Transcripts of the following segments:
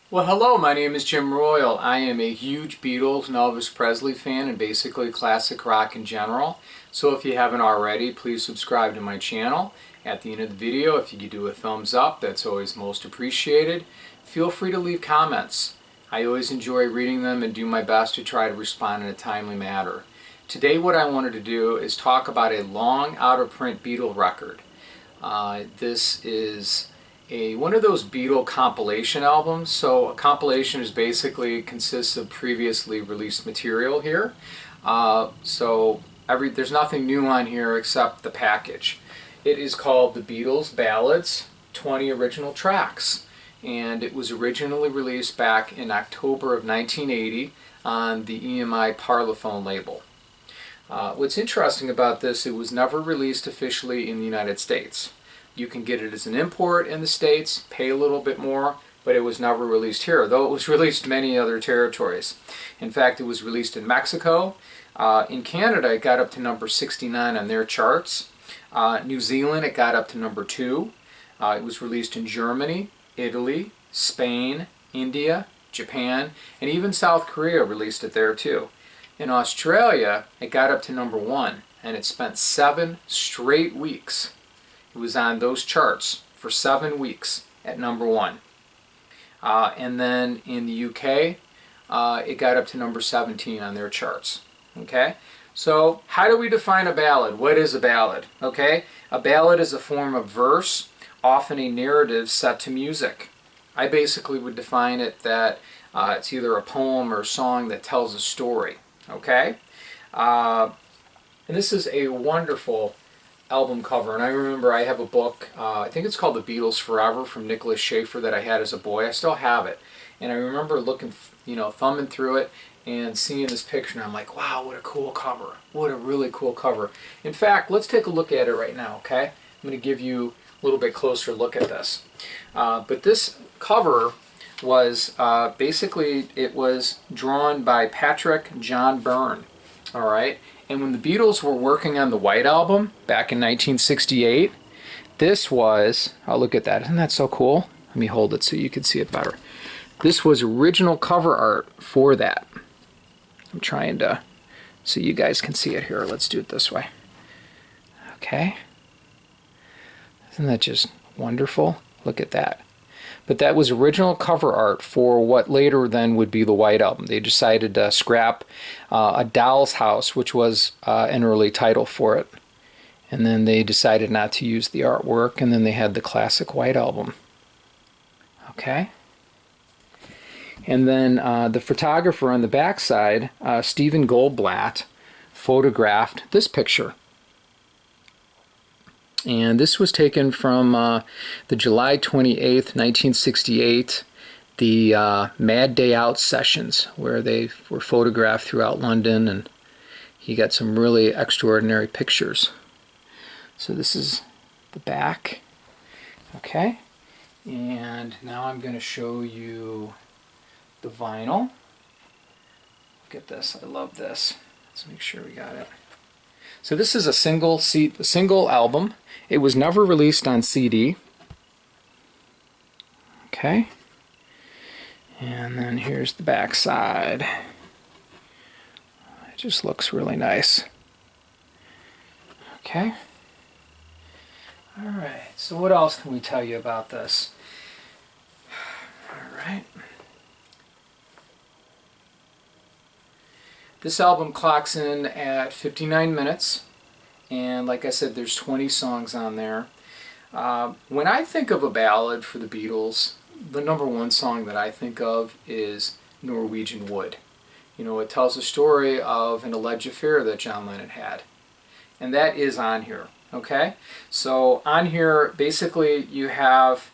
Well, hello, my name is Jim Royal. I am a huge Beatles and Elvis Presley fan and basically classic rock in general. So if you haven't already, please subscribe to my channel. At the end of the video, if you could do a thumbs up, that's always most appreciated. Feel free to leave comments. I always enjoy reading them and do my best to try to respond in a timely manner. Today what I wanted to do is talk about a long out-of-print Beatle record. This is one of those Beatle compilation albums. So a compilation is basically consists of previously released material here. There's nothing new on here except the package. It is called the Beatles Ballads, 20 original tracks. And it was originally released back in October of 1980 on the EMI Parlophone label. What's interesting about this, it was never released officially in the United States. You can get it as an import in the States, pay a little bit more, but it was never released here, though it was released in many other territories. In fact, it was released in Mexico. In Canada, it got up to number 69 on their charts. New Zealand, it got up to number 2. It was released in Germany, Italy, Spain, India, Japan, and even South Korea released it there too. In Australia, it got up to number 1, and it spent 7 straight weeks. It was on those charts for 7 weeks at number 1. And then in the UK, it got up to number 17 on their charts. Okay? So how do we define a ballad? What is a ballad? Okay? A ballad is a form of verse, often a narrative set to music. I basically would define it that it's either a poem or a song that tells a story. Okay? And this is a wonderful album cover, and I remember I have a book, I think it's called The Beatles Forever from Nicholas Schaefer that I had as a boy. I still have it, and I remember looking, thumbing through it and seeing this picture, and I'm like, wow, what a cool cover. What a really cool cover. In fact, let's take a look at it right now, okay? I'm going to give you a little bit closer look at this. But this cover was basically, it was drawn by Patrick John Byrne, all right? And when the Beatles were working on the White Album back in 1968, this was, oh, look at that. Isn't that so cool? Let me hold it so you can see it better. This was original cover art for that. I'm trying to, so you guys can see it here. Let's do it this way. Okay. Isn't that just wonderful? Look at that. But that was original cover art for what later then would be the White Album. They decided to scrap A Doll's House, which was an early title for it. And then they decided not to use the artwork, and then they had the classic White Album. Okay? And then the photographer on the backside, Stephen Goldblatt, photographed this picture. And this was taken from the July 28th, 1968, the Mad Day Out sessions, where they were photographed throughout London, and he got some really extraordinary pictures. So this is the back. Okay, and now I'm going to show you the vinyl. Look at this, I love this. Let's make sure we got it. So this is a single album. It was never released on CD. Okay. And then here's the back side. It just looks really nice. Okay. All right. So what else can we tell you about this? All right. This album clocks in at 59 minutes, and like I said, there's 20 songs on there. When I think of a ballad for the Beatles, the number one song that I think of is Norwegian Wood. You know, it tells a story of an alleged affair that John Lennon had, and that is on here, okay? So on here, basically, you have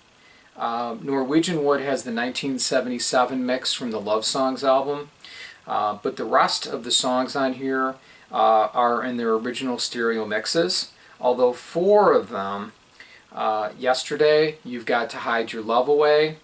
Norwegian Wood has the 1977 mix from the Love Songs album. But the rest of the songs on here are in their original stereo mixes, although 4 of them, Yesterday, You've Got to Hide Your Love Away,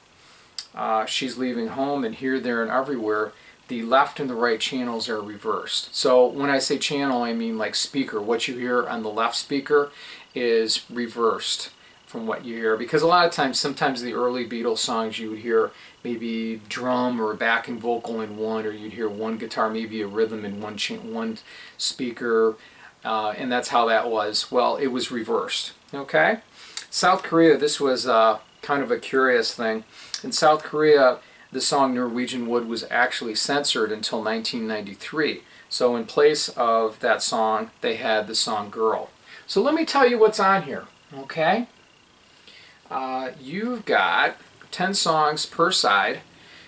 She's Leaving Home, and Here, There, and Everywhere, the left and the right channels are reversed. So when I say channel, I mean like speaker. What you hear on the left speaker is reversed from what you hear, because a lot of times, sometimes the early Beatles songs you would hear maybe drum or a backing vocal in one, or you'd hear one guitar, maybe a rhythm in one speaker, and that's how that was. Well, it was reversed. Okay, South Korea. This was kind of a curious thing. In South Korea, the song Norwegian Wood was actually censored until 1993. So in place of that song, they had the song Girl. So let me tell you what's on here, okay? You've got 10 songs per side.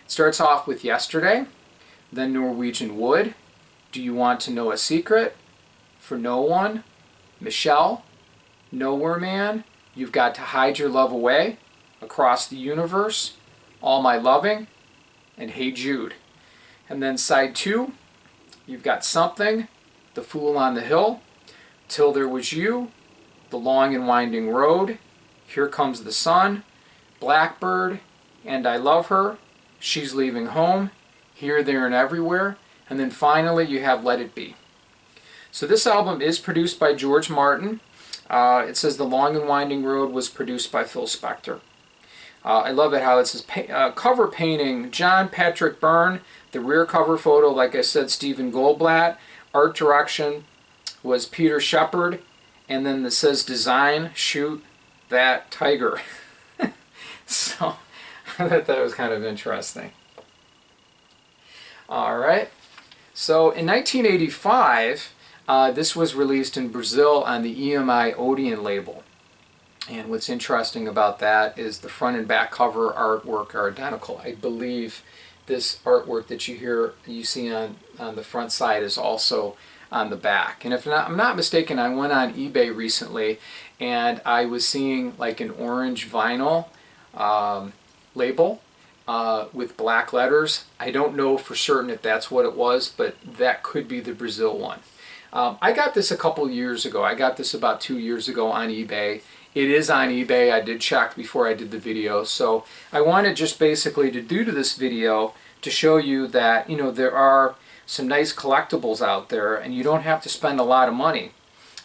It starts off with Yesterday, then Norwegian Wood, Do You Want to Know a Secret, For No One, Michelle, Nowhere Man, You've Got to Hide Your Love Away, Across the Universe, All My Loving, and Hey Jude. And then side 2, you've got Something, The Fool on the Hill, Till There Was You, The Long and Winding Road, Here Comes the Sun, Blackbird, And I Love Her, She's Leaving Home, Here, There, and Everywhere, and then finally you have Let It Be. So this album is produced by George Martin. It says The Long and Winding Road was produced by Phil Spector. I love it how it says cover painting, John Patrick Byrne. The rear cover photo, like I said, Stephen Goldblatt. Art direction was Peter Shepard. And then it says design, shoot that tiger. So I thought that was kind of interesting. All right. So in 1985, this was released in Brazil on the EMI Odeon label. And what's interesting about that is the front and back cover artwork are identical. I believe this artwork that you see on the front side is also on the back. And if I'm not mistaken, I went on eBay recently and I was seeing like an orange vinyl label with black letters. I don't know for certain if that's what it was, but that could be the Brazil one. I got this a couple years ago. I got this about 2 years ago on eBay. It is on eBay. I did check before I did the video. So I wanted just basically to do to this video to show you that, you know, there are some nice collectibles out there and you don't have to spend a lot of money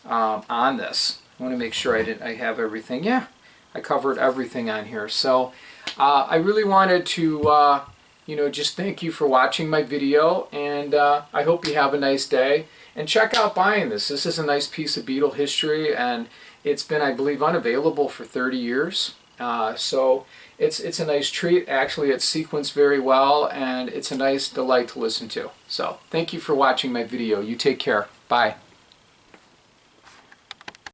on this. I want to make sure I have everything. Yeah, I covered everything on here. So I really wanted to you know, just thank you for watching my video, and I hope you have a nice day. And check out buying this. This is a nice piece of Beatle history, and it's been, I believe, unavailable for 30 years. So it's a nice treat. Actually, it's sequenced very well, and it's a nice delight to listen to. So thank you for watching my video. You take care. Bye.